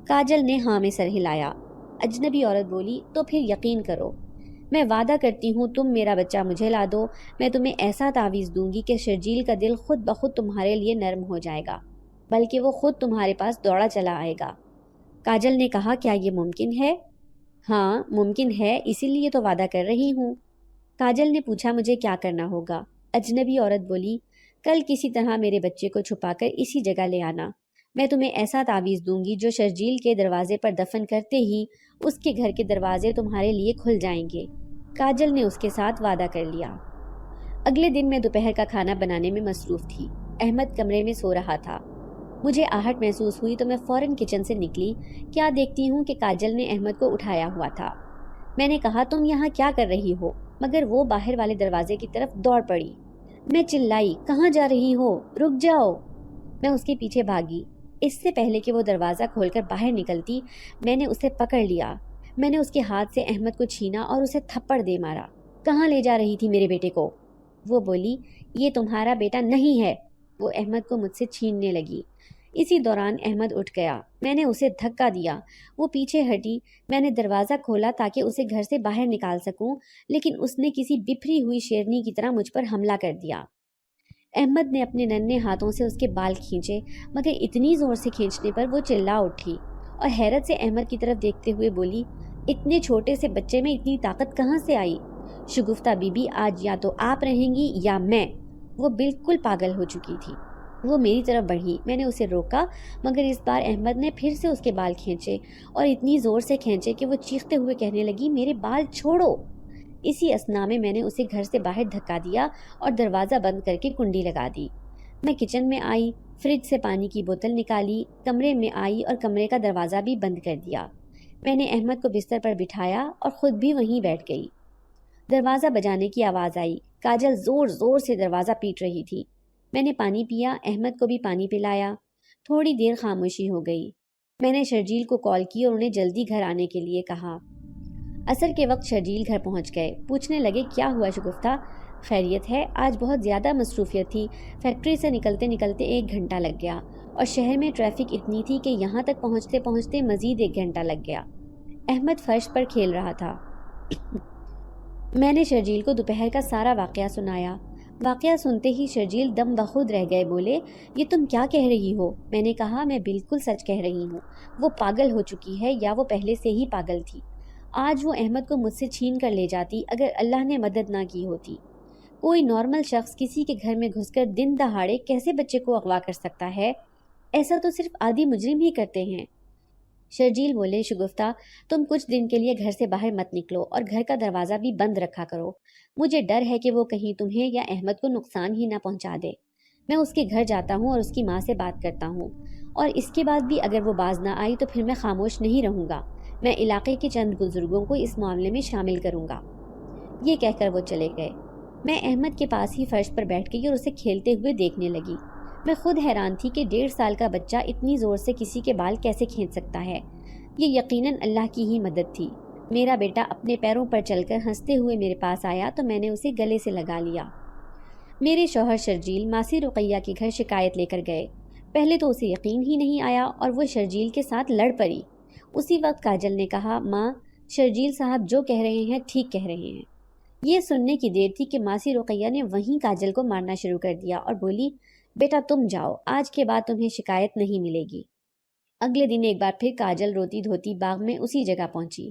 کاجل نے ہاں میں سر ہلایا۔ اجنبی عورت بولی، تو پھر یقین کرو، میں وعدہ کرتی ہوں تم میرا بچہ مجھے لا دو، میں تمہیں ایسا تعویذ دوں گی کہ شرجیل کا دل خود بخود تمہارے لیے نرم ہو جائے گا، بلکہ وہ خود تمہارے پاس دوڑا چلا آئے گا۔ کاجل نے کہا، کیا یہ ممکن ہے؟ ہاں ممکن ہے، اسی لیے تو وعدہ کر رہی ہوں۔ کاجل نے پوچھا، مجھے کیا کرنا ہوگا؟ اجنبی عورت بولی، کل کسی طرح میرے بچے کو چھپا کر اسی جگہ لے آنا۔ میں تمہیں ایسا تعویذ دوں گی جو شرجیل کے دروازے پر دفن کرتے ہی اس کے گھر کے دروازے تمہارے لیے کھل جائیں گے۔ کاجل نے اس کے ساتھ وعدہ کر لیا۔ اگلے دن میں دوپہر کا کھانا بنانے میں مصروف تھی۔ احمد کمرے میں سو رہا تھا۔ مجھے آہٹ محسوس ہوئی تو میں فوراً کچن سے نکلی۔ کیا دیکھتی ہوں کہ کاجل نے احمد کو اٹھایا ہوا تھا۔ میں نے کہا، تم یہاں کیا کر رہی ہو؟ مگر وہ باہر والے دروازے کی طرف دوڑ پڑی۔ میں چلائی، کہاں جا رہی ہو؟ رک جاؤ۔ میں اس کے پیچھے بھاگی۔ اس سے پہلے کہ وہ دروازہ کھول کر باہر نکلتی، میں نے اسے پکڑ لیا۔ میں نے اس کے ہاتھ سے احمد کو چھینا اور اسے تھپڑ دے مارا۔ کہاں لے جا رہی تھی میرے بیٹے کو؟ وہ بولی، یہ تمہارا بیٹا نہیں ہے۔ وہ احمد کو مجھ سے چھیننے لگی۔ اسی دوران احمد اٹھ گیا۔ میں نے اسے دھکا دیا، وہ پیچھے ہٹی۔ میں نے دروازہ کھولا تاکہ اسے گھر سے باہر نکال سکوں، لیکن اس نے کسی بپھری ہوئی شیرنی کی طرح مجھ پر حملہ کر دیا۔ احمد نے اپنے ننھے ہاتھوں سے اس کے بال کھینچے، مگر اتنی زور سے کھینچنے پر وہ چلا اٹھی اور حیرت سے احمد کی طرف دیکھتے ہوئے بولی، اتنے چھوٹے سے بچے میں اتنی طاقت کہاں سے آئی؟ شگفتہ بی بی، آج یا تو آپ رہیں گی یا میں۔ وہ بالکل پاگل ہو چکی تھی۔ وہ میری طرف بڑھی۔ میں نے اسے روکا، مگر اس بار احمد نے پھر سے اس کے بال کھینچے اور اتنی زور سے کھینچے کہ وہ چیختے ہوئے کہنے لگی، میرے بال چھوڑو۔ اسی اثنا میں نے اسے گھر سے باہر دھکا دیا اور دروازہ بند کر کے کنڈی لگا دی۔ میں کچن میں آئی، فریج سے پانی کی بوتل نکالی، کمرے میں آئی اور کمرے کا دروازہ بھی بند کر دیا۔ میں نے احمد کو بستر پر بٹھایا اور خود بھی وہیں بیٹھ گئی۔ دروازہ بجانے کی آواز آئی۔ کاجل زور زور سے دروازہ پیٹ رہی تھی۔ میں نے پانی پیا، احمد کو بھی پانی پلایا۔ تھوڑی دیر خاموشی ہو گئی۔ میں نے شرجیل کو کال کی اور انہیں جلدی گھر آنے کے لیے کہا۔ عصر کے وقت شرجیل گھر پہنچ گئے۔ پوچھنے لگے، کیا ہوا شگفتہ؟ خیریت ہے، آج بہت زیادہ مصروفیت تھی، فیکٹری سے نکلتے نکلتے 1 گھنٹہ لگ گیا، اور شہر میں ٹریفک اتنی تھی کہ یہاں تک پہنچتے پہنچتے مزید 1 گھنٹہ لگ گیا۔ احمد فرش پر کھیل رہا تھا۔ میں نے شرجیل کو دوپہر کا سارا واقعہ سنایا۔ واقعہ سنتے ہی شرجیل دم بخود رہ گئے، بولے، یہ تم کیا کہہ رہی ہو؟ میں نے کہا، میں بالکل سچ کہہ رہی ہوں، وہ پاگل ہو چکی ہے، یا وہ پہلے سے ہی پاگل تھی۔ آج وہ احمد کو مجھ سے چھین کر لے جاتی اگر اللہ نے مدد نہ کی ہوتی۔ کوئی نارمل شخص کسی کے گھر میں گھس کر دن دہاڑے کیسے بچے کو اغوا کر سکتا ہے؟ ایسا تو صرف عادی مجرم ہی کرتے ہیں۔ شرجیل بولے، شگفتہ تم کچھ دن کے لیے گھر سے باہر مت نکلو اور گھر کا دروازہ بھی بند رکھا کرو، مجھے ڈر ہے کہ وہ کہیں تمہیں یا احمد کو نقصان ہی نہ پہنچا دے۔ میں اس کے گھر جاتا ہوں اور اس کی ماں سے بات کرتا ہوں، اور اس کے بعد بھی اگر وہ باز نہ آئی تو پھر میں خاموش نہیں رہوں گا، میں علاقے کے چند بزرگوں کو اس معاملے میں شامل کروں گا۔ یہ کہہ کر وہ چلے گئے۔ میں احمد کے پاس ہی فرش پر بیٹھ گئی اور اسے کھیلتے ہوئے دیکھنے لگی۔ میں خود حیران تھی کہ 1.5 سال کا بچہ اتنی زور سے کسی کے بال کیسے کھینچ سکتا ہے۔ یہ یقیناً اللہ کی ہی مدد تھی۔ میرا بیٹا اپنے پیروں پر چل کر ہنستے ہوئے میرے پاس آیا تو میں نے اسے گلے سے لگا لیا۔ میرے شوہر شرجیل ماسی رقیہ کے گھر شکایت لے کر گئے۔ پہلے تو اسے یقین ہی نہیں آیا اور وہ شرجیل کے ساتھ لڑ پڑی۔ اسی وقت کاجل نے کہا، ماں، شرجیل صاحب جو کہہ رہے ہیں ٹھیک کہہ رہے ہیں۔ یہ سننے کی دیر تھی کہ ماسی رقیہ نے وہیں کاجل کو مارنا شروع کر دیا اور بولی، بیٹا تم جاؤ، آج کے بعد تمہیں شکایت نہیں ملے گی۔ اگلے دن ایک بار پھر کاجل روتی دھوتی باغ میں اسی جگہ پہنچی۔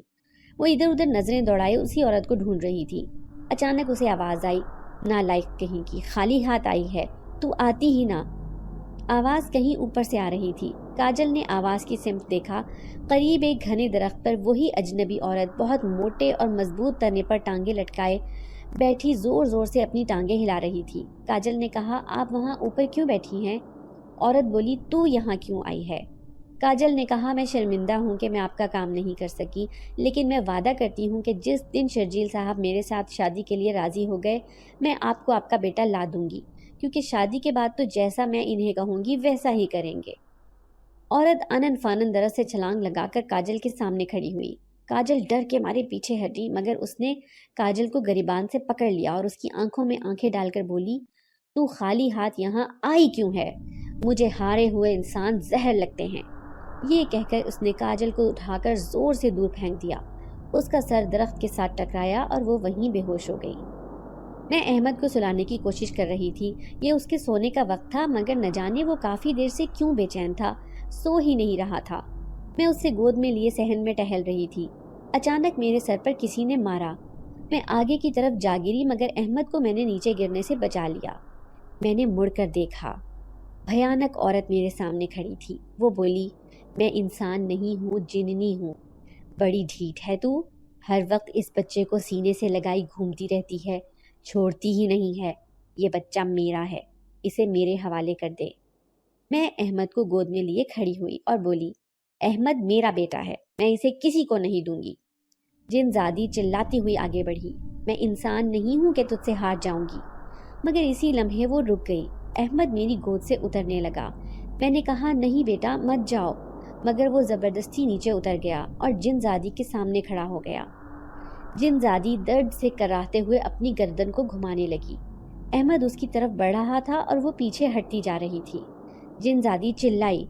وہ ادھر ادھر نظریں دوڑائے اسی عورت کو ڈھونڈ رہی تھی۔ اچانک اسے آواز آئی، نالائق کہیں کی، خالی ہاتھ آئی ہے، تو آتی ہی نہ۔ آواز کہیں اوپر سے آ رہی تھی۔ کاجل نے آواز کی سمت دیکھا۔ قریب ایک گھنے درخت پر وہی اجنبی عورت بہت موٹے اور مضبوط تنے پر ٹانگیں لٹکائے بیٹھی زور زور سے اپنی ٹانگیں ہلا رہی تھی۔ کاجل نے کہا، آپ وہاں اوپر کیوں بیٹھی ہیں؟ عورت بولی، تو یہاں کیوں آئی ہے؟ کاجل نے کہا، میں شرمندہ ہوں کہ میں آپ کا کام نہیں کر سکی، لیکن میں وعدہ کرتی ہوں کہ جس دن شرجیل صاحب میرے ساتھ شادی کے لیے راضی ہو گئے، میں آپ کو آپ کا بیٹا لا دوں گی، کیونکہ شادی کے بعد تو جیسا میں انہیں کہوں گی ویسا ہی کریں گے۔ عورت انن فانن درخت سے چھلانگ لگا کر کاجل کے سامنے کھڑی ہوئی۔ کاجل ڈر کے مارے پیچھے ہٹی، مگر اس نے کاجل کو گریبان سے پکڑ لیا اور اس کی آنکھوں میں آنکھیں ڈال کر بولی، تو خالی ہاتھ یہاں آئی کیوں ہے؟ مجھے ہارے ہوئے انسان زہر لگتے ہیں۔ یہ کہہ کر اس نے کاجل کو اٹھا کر زور سے دور پھینک دیا۔ اس کا سر درخت کے ساتھ ٹکرایا اور وہ وہیں بے ہوش ہو گئی۔ میں احمد کو سلانے کی کوشش کر رہی تھی۔ یہ اس کے سونے کا وقت تھا، مگر نہ جانے وہ کافی دیر سے کیوں بے چین تھا، سو ہی نہیں رہا تھا۔ میں اسے گود میں لیے صحن میں ٹہل رہی تھی۔ اچانک میرے سر پر کسی نے مارا۔ میں آگے کی طرف جا گری، مگر احمد کو میں نے نیچے گرنے سے بچا لیا۔ میں نے مڑ کر دیکھا۔ بھیانک عورت میرے سامنے کھڑی تھی۔ وہ بولی، میں انسان نہیں ہوں، جننی ہوں۔ بڑی ڈھیٹ ہے تو، ہر وقت اس بچے کو سینے سے لگائی گھومتی رہتی ہے، چھوڑتی ہی نہیں ہے۔ یہ بچہ میرا ہے، اسے میرے حوالے کر دے۔ میں احمد کو گود میں لیے کھڑی ہوئی اور بولی، احمد میرا بیٹا ہے، میں اسے کسی کو نہیں دوں گی۔ جن زادی چلاتی ہوئی آگے بڑھی، میں انسان نہیں ہوں کہ تجھ سے ہار جاؤں گی۔ مگر اسی لمحے وہ رک گئی۔ احمد میری گود سے اترنے لگا۔ میں نے کہا، نہیں بیٹا مت جاؤ، مگر وہ زبردستی نیچے اتر گیا اور جن زادی کے سامنے کھڑا ہو گیا۔ جن زادی درد سے کراہتے ہوئے اپنی گردن کو گھمانے لگی۔ احمد اس کی طرف بڑھ رہا تھا اور وہ پیچھے ہٹتی جا رہی تھی۔ جن زادی چلائی،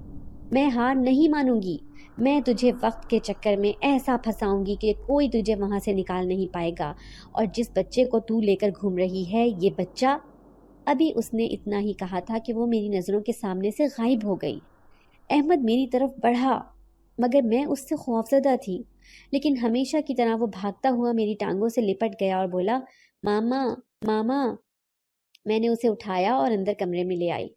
میں ہار نہیں مانوں گی، میں تجھے وقت کے چکر میں ایسا پھنساؤں گی کہ کوئی تجھے وہاں سے نکال نہیں پائے گا، اور جس بچے کو تو لے کر گھوم رہی ہے، یہ بچہ۔ ابھی اس نے اتنا ہی کہا تھا کہ وہ میری نظروں کے سامنے سے غائب ہو گئی۔ احمد میری طرف بڑھا، مگر میں اس سے خوفزدہ تھی، لیکن ہمیشہ کی طرح وہ بھاگتا ہوا میری ٹانگوں سے لپٹ گیا اور بولا، ماما ماما۔ میں نے اسے اٹھایا اور اندر کمرے میں لے آئی۔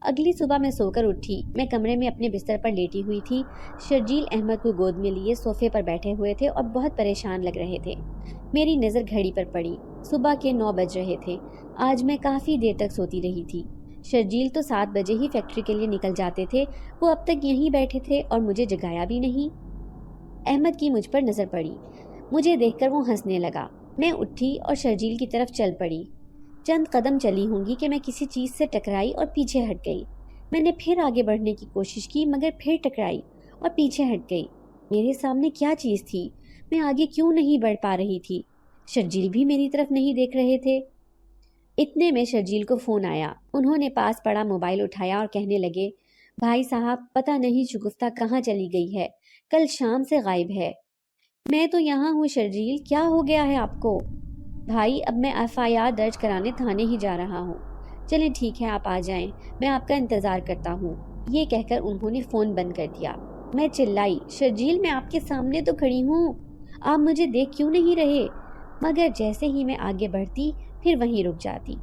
اگلی صبح میں سو کر اٹھی۔ میں کمرے میں اپنے بستر پر لیٹی ہوئی تھی۔ شرجیل احمد کو گود میں لیے صوفے پر بیٹھے ہوئے تھے اور بہت پریشان لگ رہے تھے۔ میری نظر گھڑی پر پڑی۔ صبح کے 9 بج رہے تھے۔ آج میں کافی دیر تک سوتی رہی تھی۔ شرجیل تو 7 بجے ہی فیکٹری کے لیے نکل جاتے تھے، وہ اب تک یہیں بیٹھے تھے اور مجھے جگایا بھی نہیں۔ احمد کی مجھ پر نظر پڑی۔ مجھے دیکھ کر وہ ہنسنے لگا۔ میں اٹھی اور شرجیل کی طرف چل پڑی۔ چند قدم چلی ہوں گی کہ میں کسی چیز سے ٹکرائی اور پیچھے ہٹ گئی۔ میں نے پھر آگے بڑھنے کی کوشش کی، مگر پھر ٹکرائی اور پیچھے ہٹ گئی۔ میرے سامنے کیا چیز تھی؟ میں آگے کیوں نہیں بڑھ پا رہی تھی؟ شرجیل بھی میری طرف نہیں دیکھ رہے تھے۔ اتنے میں شرجیل کو فون آیا۔ انہوں نے پاس پڑا موبائل اٹھایا اور کہنے لگے، بھائی صاحب، پتہ نہیں شگفتہ کہاں چلی گئی ہے، کل شام سے غائب ہے۔ میں تو یہاں ہوں شرجیل، کیا ہو گیا ہے آپ کو؟ بھائی، اب میں FIR درج کرانے تھانے ہی جا رہا ہوں۔ چلیں ٹھیک ہے، آپ آ جائیں، میں آپ کا انتظار کرتا ہوں۔ یہ کہہ کر انہوں نے فون بند کر دیا۔ میں چلائی، شرجیل میں آپ کے سامنے تو کھڑی ہوں، آپ مجھے دیکھ کیوں نہیں رہے؟ مگر جیسے ہی میں آگے بڑھتی پھر وہیں رک جاتی۔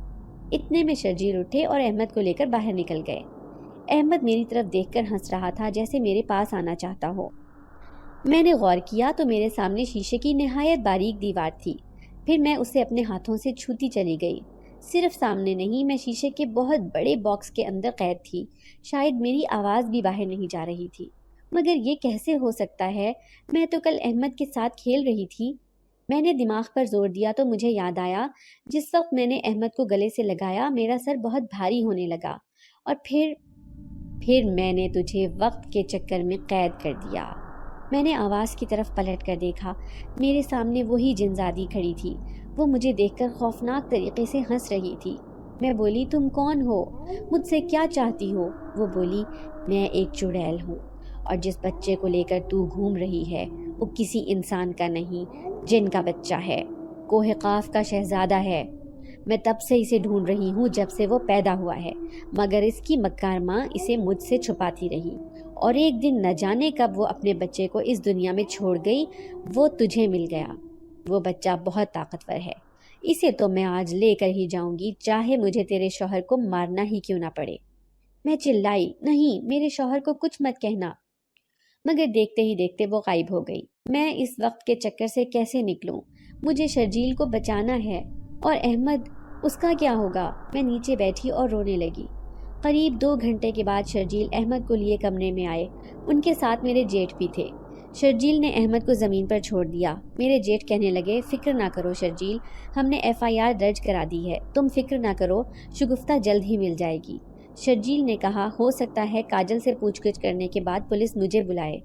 اتنے میں شرجیل اٹھے اور احمد کو لے کر باہر نکل گئے۔ احمد میری طرف دیکھ کر ہنس رہا تھا، جیسے میرے پاس آنا چاہتا ہو۔ میں نے غور کیا تو میرے سامنے شیشے کی نہایت باریک دیوار تھی۔ پھر میں اسے اپنے ہاتھوں سے چھوتی چلی گئی۔ صرف سامنے نہیں، میں شیشے کے بہت بڑے باکس کے اندر قید تھی۔ شاید میری آواز بھی باہر نہیں جا رہی تھی۔ مگر یہ کیسے ہو سکتا ہے؟ میں تو کل احمد کے ساتھ کھیل رہی تھی۔ میں نے دماغ پر زور دیا تو مجھے یاد آیا، جس وقت میں نے احمد کو گلے سے لگایا میرا سر بہت بھاری ہونے لگا، اور پھر میں نے تجھے وقت کے چکر میں قید کر دیا۔ میں نے آواز کی طرف پلٹ کر دیکھا۔ میرے سامنے وہی جنزادی کھڑی تھی۔ وہ مجھے دیکھ کر خوفناک طریقے سے ہنس رہی تھی۔ میں بولی، تم کون ہو؟ مجھ سے کیا چاہتی ہو؟ وہ بولی، میں ایک چڑیل ہوں، اور جس بچے کو لے کر تو گھوم رہی ہے وہ کسی انسان کا نہیں، جن کا بچہ ہے، کوہ قاف کا شہزادہ ہے۔ میں تب سے اسے ڈھونڈ رہی ہوں جب سے وہ پیدا ہوا ہے، مگر اس کی مکار ماں اسے مجھ سے چھپاتی رہی، اور ایک دن نہ جانے کب وہ اپنے بچے کو اس دنیا میں چھوڑ گئی۔ وہ تجھے مل گیا۔ وہ بچہ بہت طاقتور ہے، اسے تو میں آج لے کر ہی جاؤں گی، چاہے مجھے تیرے شوہر کو مارنا ہی کیوں نہ پڑے۔ میں چلائی، نہیں، میرے شوہر کو کچھ مت کہنا، مگر دیکھتے ہی دیکھتے وہ غائب ہو گئی۔ میں اس وقت کے چکر سے کیسے نکلوں؟ مجھے شرجیل کو بچانا ہے، اور احمد، اس کا کیا ہوگا؟ میں نیچے بیٹھی اور رونے لگی۔ قریب 2 گھنٹے کے بعد شرجیل احمد کو لیے کمرے میں آئے۔ ان کے ساتھ میرے جیٹھ بھی تھے۔ شرجیل نے احمد کو زمین پر چھوڑ دیا۔ میرے جیٹھ کہنے لگے، فکر نہ کرو شرجیل، ہم نے FIR درج کرا دی ہے، تم فکر نہ کرو، شگفتہ جلد ہی مل جائے گی۔ شرجیل نے کہا، ہو سکتا ہے کاجل سے پوچھ گچھ کرنے کے بعد پولیس مجھے بلائے۔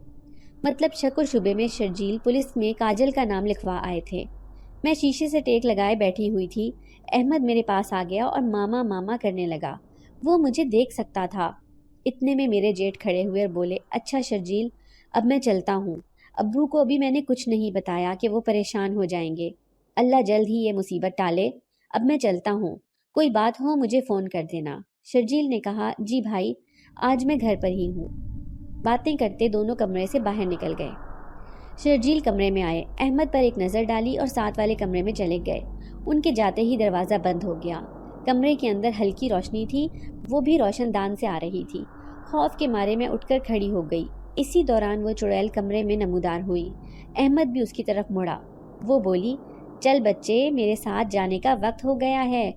مطلب شک و شبے میں شرجیل پولیس میں کاجل کا نام لکھوا آئے تھے۔ میں شیشے سے ٹیک لگائے بیٹھی ہوئی تھی۔ احمد میرے پاس آ گیا اور ماما ماما کرنے لگا۔ وہ مجھے دیکھ سکتا تھا۔ اتنے میں میرے جیٹھ کھڑے ہوئے اور بولے، اچھا شرجیل، اب میں چلتا ہوں۔ ابو کو ابھی میں نے کچھ نہیں بتایا کہ وہ پریشان ہو جائیں گے۔ اللہ جلد ہی یہ مصیبت ٹالے۔ اب میں چلتا ہوں، کوئی بات ہو مجھے فون کر دینا۔ شرجیل نے کہا، جی بھائی، آج میں گھر پر ہی ہوں۔ باتیں کرتے دونوں کمرے سے باہر نکل گئے۔ شرجیل کمرے میں آئے، احمد پر ایک نظر ڈالی اور ساتھ والے کمرے میں چلے گئے۔ ان کے جاتے ہی دروازہ بند ہو گیا۔ کمرے کے اندر ہلکی روشنی تھی، وہ بھی روشن دان سے آ رہی تھی۔ خوف کے مارے میں اٹھ کر کھڑی ہو گئی۔ اسی دوران وہ چڑیل کمرے میں نمودار ہوئی۔ احمد بھی اس کی طرف مڑا۔ وہ بولی، چل بچے، میرے ساتھ جانے کا وقت ہو گیا ہے،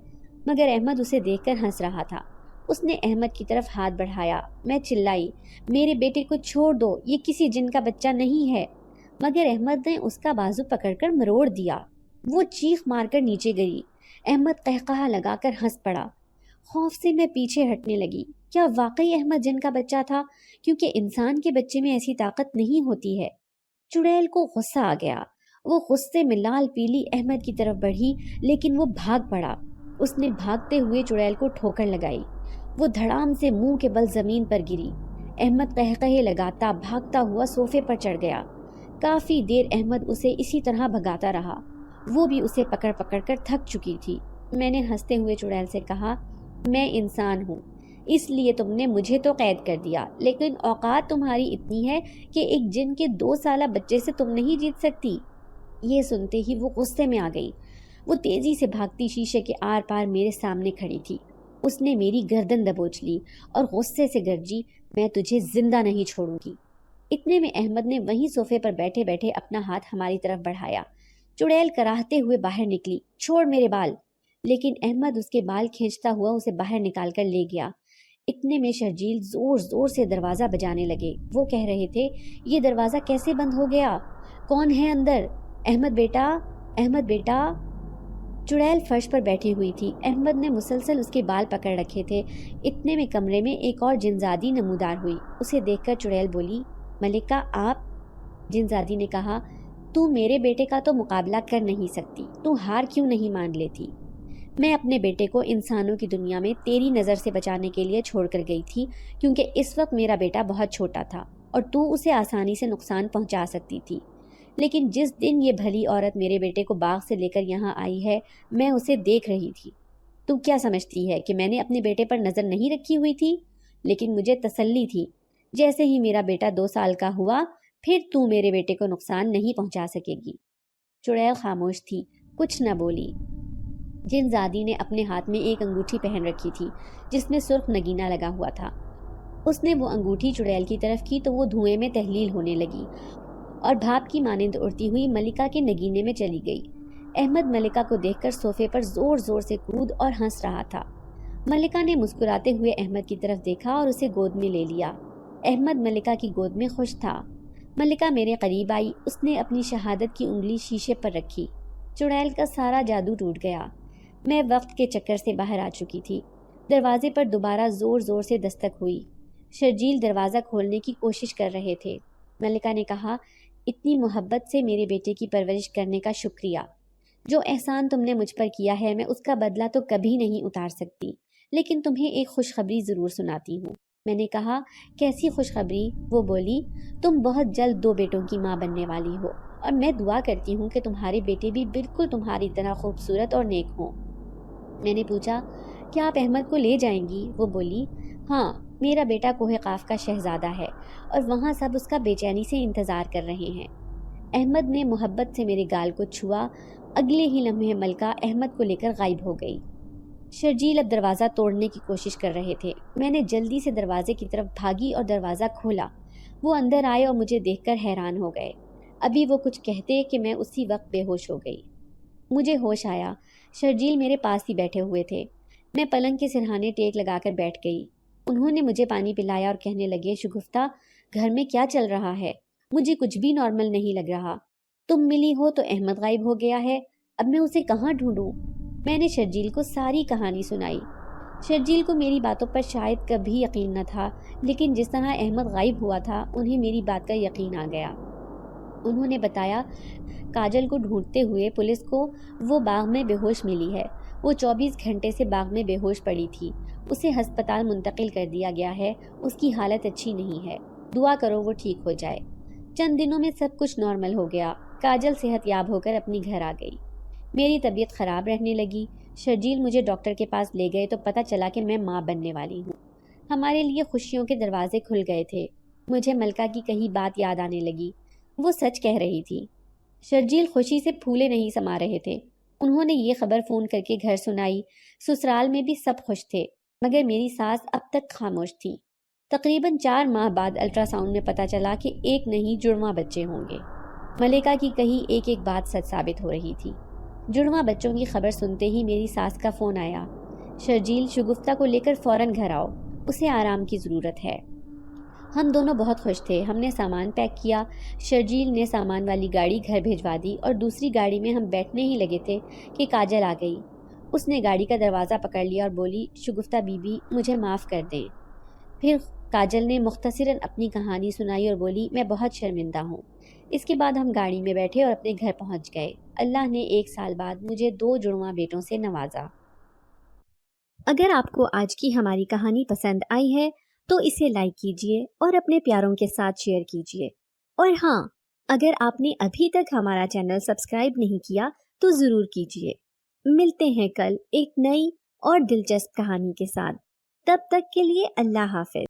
مگر احمد اسے دیکھ کر ہنس رہا تھا۔ اس نے احمد کی طرف ہاتھ بڑھایا۔ میں چلائی، میرے بیٹے کو چھوڑ دو، یہ کسی جن کا بچہ نہیں ہے، مگر احمد نے اس کا بازو پکڑ کر مروڑ دیا۔ وہ چیخ مار کر نیچے گئی۔ احمد قہقہا لگا کر ہنس پڑا۔ خوف سے میں پیچھے ہٹنے لگی۔ کیا واقعی احمد جن کا بچہ تھا؟ کیونکہ انسان کے بچے میں ایسی طاقت نہیں ہوتی ہے۔ چڑیل کو غصہ آ گیا۔ وہ غصے میں لال پیلی احمد کی طرف بڑھی، لیکن وہ بھاگ پڑا۔ اس نے بھاگتے ہوئے چڑیل کو ٹھوکر لگائی۔ وہ دھڑام سے منہ کے بل زمین پر گری۔ احمد قہقہے لگاتا بھاگتا ہوا صوفے پر چڑھ گیا۔ کافی دیر احمد اسے اسی طرح بھگاتا رہا۔ وہ بھی اسے پکڑ پکڑ کر تھک چکی تھی۔ میں نے ہنستے ہوئے چڑیل سے کہا، میں انسان ہوں، اس لیے تم نے مجھے تو قید کر دیا، لیکن اوقات تمہاری اتنی ہے کہ ایک جن کے 2 سالہ بچے سے تم نہیں جیت سکتی۔ یہ سنتے ہی وہ غصے میں آ گئی۔ وہ تیزی سے بھاگتی شیشے کے آر پار میرے سامنے کھڑی تھی۔ اس نے میری گردن دبوچ لی اور غصے سے گرجی، میں تجھے زندہ نہیں چھوڑوں گی۔ اتنے میں احمد نے وہیں صوفے پر بیٹھے بیٹھے اپنا ہاتھ ہماری طرف بڑھایا۔ چڑیل کراہتے ہوئے باہر نکلی، چھوڑ میرے بال، لیکن احمد اس کے بال کھینچتا ہوا اسے باہر نکال کر لے گیا۔ اتنے میں شرجیل زور زور سے دروازہ بجانے لگے۔ وہ کہہ رہے تھے، یہ دروازہ کیسے بند ہو گیا؟ کون ہے اندر؟ احمد بیٹا، احمد بیٹا۔ چڑیل فرش پر بیٹھی ہوئی تھی۔ احمد نے مسلسل اس کے بال پکڑ رکھے تھے۔ اتنے میں کمرے میں ایک اور جنزادی نمودار ہوئی۔ اسے دیکھ کر چڑیل بولی، ملکہ آپ؟ جنزادی نے کہا، تو میرے بیٹے کا تو مقابلہ کر نہیں سکتی، تو ہار کیوں نہیں مان لیتی؟ میں اپنے بیٹے کو انسانوں کی دنیا میں تیری نظر سے بچانے کے لیے چھوڑ کر گئی تھی، کیونکہ اس وقت میرا بیٹا بہت چھوٹا تھا اور تو اسے آسانی سے نقصان پہنچا سکتی تھی۔ لیکن جس دن یہ بھلی عورت میرے بیٹے کو باغ سے لے کر یہاں آئی ہے، میں اسے دیکھ رہی تھی۔ تو کیا سمجھتی ہے کہ میں نے اپنے بیٹے پر نظر نہیں رکھی ہوئی تھی؟ لیکن مجھے تسلی تھی، جیسے ہی میرا بیٹا 2 سال کا ہوا، پھر تو میرے بیٹے کو نقصان نہیں پہنچا سکے گی۔ چڑیل خاموش تھی، کچھ نہ بولی۔ جنزادی نے اپنے ہاتھ میں ایک انگوٹھی پہن رکھی تھی جس میں سرخ نگینہ لگا ہوا تھا۔ اس نے وہ انگوٹھی چڑیل کی طرف کی تو وہ دھوئیں میں تحلیل ہونے لگی اور بھاپ کی مانند اڑتی ہوئی ملکہ کے نگینے میں چلی گئی۔ احمد ملکہ کو دیکھ کر صوفے پر زور زور سے کود اور ہنس رہا تھا۔ ملکہ نے مسکراتے ہوئے احمد کی طرف دیکھا اور اسے گود میں لے لیا۔ احمد ملکہ کی گود میں خوش تھا۔ ملکہ میرے قریب آئی، اس نے اپنی شہادت کی انگلی شیشے پر رکھی۔ چڑیل کا سارا جادو ٹوٹ گیا۔ میں وقت کے چکر سے باہر آ چکی تھی۔ دروازے پر دوبارہ زور زور سے دستک ہوئی۔ شرجیل دروازہ کھولنے کی کوشش کر رہے تھے۔ ملکہ نے کہا، اتنی محبت سے میرے بیٹے کی پرورش کرنے کا شکریہ۔ جو احسان تم نے مجھ پر کیا ہے میں اس کا بدلہ تو کبھی نہیں اتار سکتی، لیکن تمہیں ایک خوشخبری ضرور سناتی ہوں۔ میں نے کہا، کیسی خوشخبری؟ وہ بولی، تم بہت جلد 2 بیٹوں کی ماں بننے والی ہو، اور میں دعا کرتی ہوں کہ تمہارے بیٹے بھی بالکل تمہاری طرح خوبصورت اور نیک ہوں۔ میں نے پوچھا، کیا آپ احمد کو لے جائیں گی؟ وہ بولی، ہاں، میرا بیٹا کوہ قاف کا شہزادہ ہے اور وہاں سب اس کا بے چینی سے انتظار کر رہے ہیں۔ احمد نے محبت سے میرے گال کو چھوا۔ اگلے ہی لمحے ملکہ احمد کو لے کر غائب ہو گئی۔ شرجیل اب دروازہ توڑنے کی کوشش کر رہے تھے۔ میں نے جلدی سے دروازے کی طرف بھاگی اور دروازہ کھولا۔ وہ اندر آئے اور مجھے دیکھ کر حیران ہو گئے۔ ابھی وہ کچھ کہتے کہ میں اسی وقت بے ہوش ہو گئی۔ مجھے ہوش آیا۔ شرجیل میرے پاس ہی بیٹھے ہوئے تھے۔ میں پلنگ کے سرہانے ٹیک لگا کر بیٹھ گئی۔ انہوں نے مجھے پانی پلایا اور کہنے لگے، شگفتہ، گھر میں کیا چل رہا ہے؟ مجھے کچھ بھی نارمل نہیں لگ رہا۔ تم ملی ہو تو احمد غائب ہو گیا ہے، اب میں اسے کہاں ڈھونڈوں؟ میں نے شرجیل کو ساری کہانی سنائی۔ شرجیل کو میری باتوں پر شاید کبھی یقین نہ تھا، لیکن جس طرح احمد غائب ہوا تھا انہیں میری بات کا یقین آ گیا۔ انہوں نے بتایا، کاجل کو ڈھونڈتے ہوئے پولیس کو وہ باغ میں بے ہوش ملی ہے۔ وہ 24 گھنٹے سے باغ میں بے ہوش پڑی تھی۔ اسے ہسپتال منتقل کر دیا گیا ہے۔ اس کی حالت اچھی نہیں ہے، دعا کرو وہ ٹھیک ہو جائے۔ چند دنوں میں سب کچھ نارمل ہو گیا۔ کاجل صحت یاب ہو کر اپنی گھر آ گئی۔ میری طبیعت خراب رہنے لگی۔ شرجیل مجھے ڈاکٹر کے پاس لے گئے تو پتہ چلا کہ میں ماں بننے والی ہوں۔ ہمارے لیے خوشیوں کے دروازے کھل گئے تھے۔ مجھے ملکہ کی کہی بات یاد آنے لگی۔ وہ سچ کہہ رہی تھی۔ شرجیل خوشی سے پھولے نہیں سما رہے تھے۔ انہوں نے یہ خبر فون کر کے گھر سنائی۔ سسرال میں بھی سب خوش تھے، مگر میری ساس اب تک خاموش تھی۔ تقریباً 4 ماہ بعد الٹرا ساؤنڈ میں پتہ چلا کہ ایک نہیں جڑواں بچے ہوں گے۔ ملکہ کی کہی ایک ایک بات سچ ثابت ہو رہی تھی۔ جڑواں بچوں کی خبر سنتے ہی میری ساس کا فون آیا، شرجیل، شگفتہ کو لے کر فوراً گھر آؤ، اسے آرام کی ضرورت ہے۔ ہم دونوں بہت خوش تھے۔ ہم نے سامان پیک کیا۔ شرجیل نے سامان والی گاڑی گھر بھیجوا دی اور دوسری گاڑی میں ہم بیٹھنے ہی لگے تھے کہ کاجل آ گئی۔ اس نے گاڑی کا دروازہ پکڑ لیا اور بولی، شگفتہ بی بی، مجھے معاف کر دیں۔ پھر کاجل نے مختصراً اپنی کہانی سنائی اور بولی، میں بہت شرمندہ ہوں۔ اس کے بعد ہم گاڑی میں بیٹھے اور اپنے گھر پہنچ گئے۔ اللہ نے 1 سال بعد مجھے 2 جڑواں بیٹوں سے نوازا۔ اگر آپ کو آج کی ہماری کہانی پسند آئی ہے تو اسے لائک کیجیے اور اپنے پیاروں کے ساتھ شیئر کیجیے۔ اور ہاں، اگر آپ نے ابھی تک ہمارا چینل سبسکرائب نہیں کیا تو ضرور کیجیے۔ ملتے ہیں کل ایک نئی اور دلچسپ کہانی کے ساتھ۔ تب تک کے لیے اللہ حافظ۔